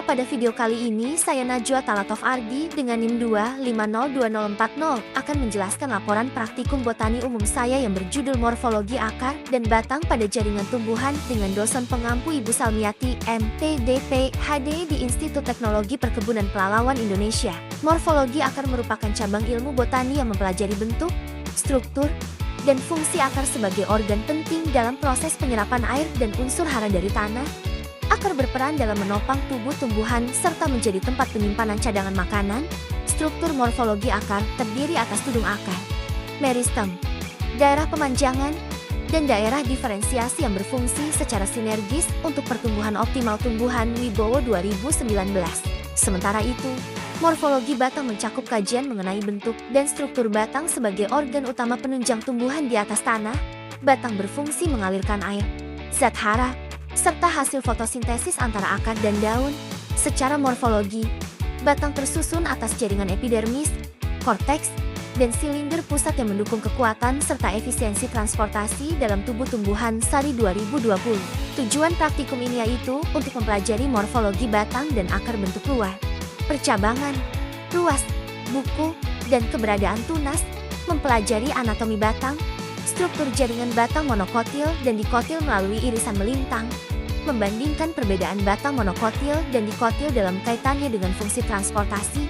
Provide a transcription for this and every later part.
pada video kali ini saya Najwa Talatov Ardi dengan NIM 2502040 akan menjelaskan laporan praktikum botani umum saya yang berjudul Morfologi Akar dan Batang pada Jaringan Tumbuhan dengan dosen pengampu Ibu Salmiati, MPDP, HD di Institut Teknologi Perkebunan Pelalawan Indonesia. Morfologi akar merupakan cabang ilmu botani yang mempelajari bentuk, struktur, dan fungsi akar sebagai organ penting dalam proses penyerapan air dan unsur hara dari tanah. Akar berperan dalam menopang tubuh tumbuhan serta menjadi tempat penyimpanan cadangan makanan. Struktur morfologi akar terdiri atas tudung akar, meristem, daerah pemanjangan, dan daerah diferensiasi yang berfungsi secara sinergis untuk pertumbuhan optimal tumbuhan Wibowo 2019. Sementara itu, morfologi batang mencakup kajian mengenai bentuk dan struktur batang sebagai organ utama penunjang tumbuhan di atas tanah. Batang berfungsi mengalirkan air, zat hara, serta hasil fotosintesis antara akar dan daun. Secara morfologi, batang tersusun atas jaringan epidermis, korteks, dan silinder pusat yang mendukung kekuatan serta efisiensi transportasi dalam tubuh tumbuhan Sari 2020. Tujuan praktikum ini yaitu untuk mempelajari morfologi batang dan akar bentuk luar, percabangan, ruas, buku, dan keberadaan tunas, mempelajari anatomi batang, struktur jaringan batang monokotil dan dikotil melalui irisan melintang, membandingkan perbedaan batang monokotil dan dikotil dalam kaitannya dengan fungsi transportasi,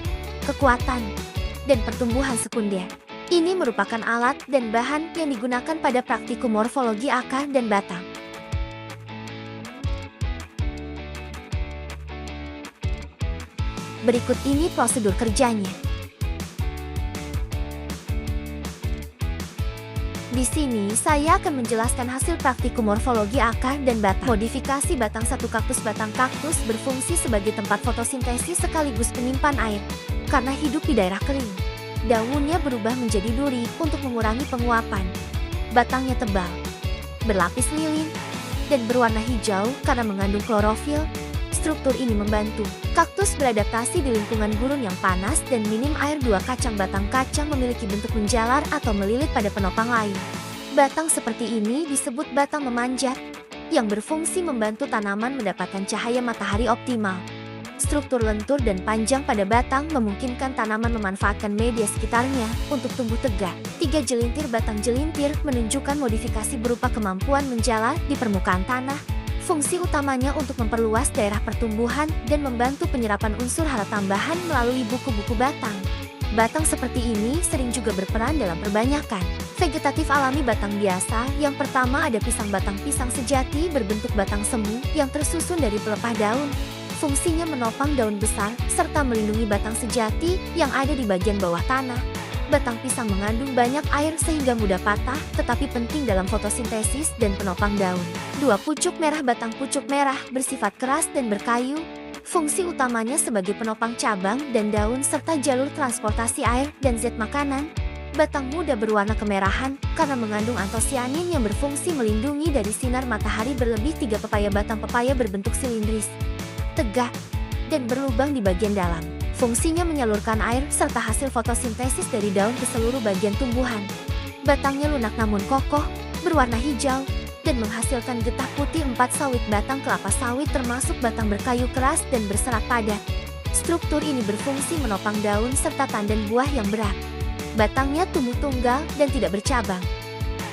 kekuatan, dan pertumbuhan sekunder. Ini merupakan alat dan bahan yang digunakan pada praktikum morfologi akar dan batang. Berikut ini prosedur kerjanya. Di sini saya akan menjelaskan hasil praktikum morfologi akar dan batang. Modifikasi batang satu kaktus. Batang kaktus berfungsi sebagai tempat fotosintesis sekaligus penyimpan air. Karena hidup di daerah kering, daunnya berubah menjadi duri untuk mengurangi penguapan. Batangnya tebal, berlapis lilin, dan berwarna hijau karena mengandung klorofil. Struktur ini membantu kaktus beradaptasi di lingkungan gurun yang panas dan minim air. Dua kacang. Batang kacang memiliki bentuk menjalar atau melilit pada penopang lain. Batang seperti ini disebut batang memanjat, yang berfungsi membantu tanaman mendapatkan cahaya matahari optimal. Struktur lentur dan panjang pada batang memungkinkan tanaman memanfaatkan media sekitarnya untuk tumbuh tegak. 3 jelintir. Batang jelintir menunjukkan modifikasi berupa kemampuan menjalar di permukaan tanah. Fungsi utamanya untuk memperluas daerah pertumbuhan dan membantu penyerapan unsur hara tambahan melalui buku-buku batang. Batang seperti ini sering juga berperan dalam perbanyakan vegetatif alami batang biasa. Yang pertama ada pisang. Batang pisang sejati berbentuk batang semu yang tersusun dari pelepah daun. Fungsinya menopang daun besar serta melindungi batang sejati yang ada di bagian bawah tanah. Batang pisang mengandung banyak air sehingga mudah patah, tetapi penting dalam fotosintesis dan penopang daun. 2 pucuk merah. Batang pucuk merah bersifat keras dan berkayu. Fungsi utamanya sebagai penopang cabang dan daun serta jalur transportasi air dan zat makanan. Batang muda berwarna kemerahan karena mengandung antosianin yang berfungsi melindungi dari sinar matahari berlebih. 3 pepaya. Batang pepaya berbentuk silindris, tegak, dan berlubang di bagian dalam. Fungsinya menyalurkan air serta hasil fotosintesis dari daun ke seluruh bagian tumbuhan. Batangnya lunak namun kokoh, berwarna hijau, dan menghasilkan getah putih. 4 sawit. Batang kelapa sawit termasuk batang berkayu keras dan berserat padat. Struktur ini berfungsi menopang daun serta tandan buah yang berat. Batangnya tumbuh tunggal dan tidak bercabang,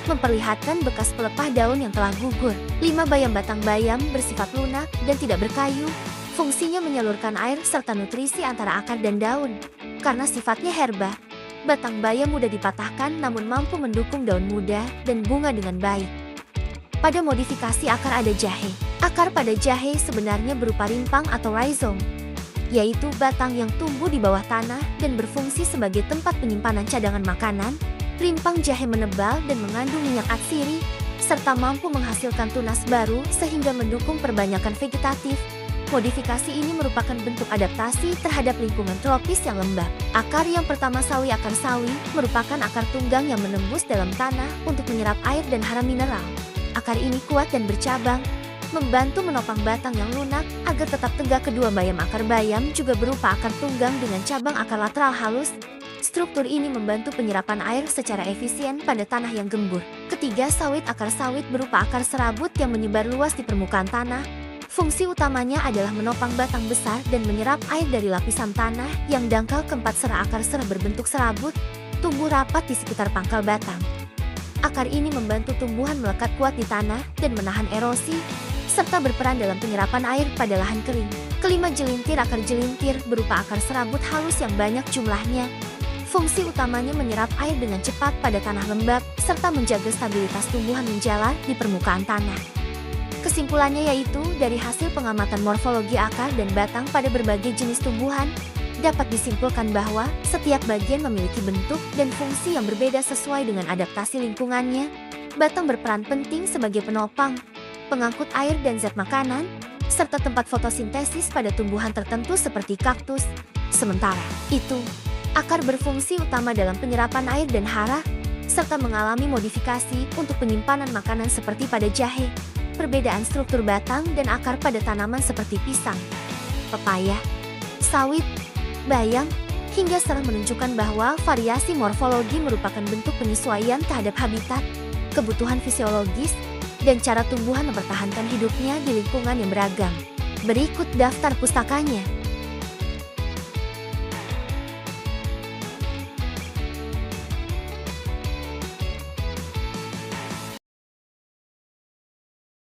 memperlihatkan bekas pelepah daun yang telah gugur. 5 bayam. Batang bayam bersifat lunak dan tidak berkayu. Fungsinya menyalurkan air serta nutrisi antara akar dan daun. Karena sifatnya herba, batang bayam mudah dipatahkan namun mampu mendukung daun muda dan bunga dengan baik. Pada modifikasi akar ada jahe. Akar pada jahe sebenarnya berupa rimpang atau rhizome, yaitu batang yang tumbuh di bawah tanah dan berfungsi sebagai tempat penyimpanan cadangan makanan. Rimpang jahe menebal dan mengandung minyak atsiri, serta mampu menghasilkan tunas baru sehingga mendukung perbanyakan vegetatif. Modifikasi ini merupakan bentuk adaptasi terhadap lingkungan tropis yang lembab. Akar yang pertama sawi. Akar sawi merupakan akar tunggang yang menembus dalam tanah untuk menyerap air dan hara mineral. Akar ini kuat dan bercabang, membantu menopang batang yang lunak agar tetap tegak. Kedua bayam. Akar bayam juga berupa akar tunggang dengan cabang akar lateral halus. Struktur ini membantu penyerapan air secara efisien pada tanah yang gembur. Ketiga, sawit. Akar sawit berupa akar serabut yang menyebar luas di permukaan tanah. Fungsi utamanya adalah menopang batang besar dan menyerap air dari lapisan tanah yang dangkal. Keempat, akar serah berbentuk serabut, tumbuh rapat di sekitar pangkal batang. Akar ini membantu tumbuhan melekat kuat di tanah dan menahan erosi, serta berperan dalam penyerapan air pada lahan kering. Kelima, jelintir. Akar jelintir berupa akar serabut halus yang banyak jumlahnya. Fungsi utamanya menyerap air dengan cepat pada tanah lembab, serta menjaga stabilitas tumbuhan menjalar di permukaan tanah. Kesimpulannya yaitu, dari hasil pengamatan morfologi akar dan batang pada berbagai jenis tumbuhan, dapat disimpulkan bahwa setiap bagian memiliki bentuk dan fungsi yang berbeda sesuai dengan adaptasi lingkungannya. Batang berperan penting sebagai penopang, pengangkut air dan zat makanan, serta tempat fotosintesis pada tumbuhan tertentu seperti kaktus. Sementara itu, akar berfungsi utama dalam penyerapan air dan hara, serta mengalami modifikasi untuk penyimpanan makanan seperti pada jahe. Perbedaan struktur batang dan akar pada tanaman seperti pisang, pepaya, sawit, bayam, hingga sereh menunjukkan bahwa variasi morfologi merupakan bentuk penyesuaian terhadap habitat, kebutuhan fisiologis, dan cara tumbuhan mempertahankan hidupnya di lingkungan yang beragam. Berikut daftar pustakanya.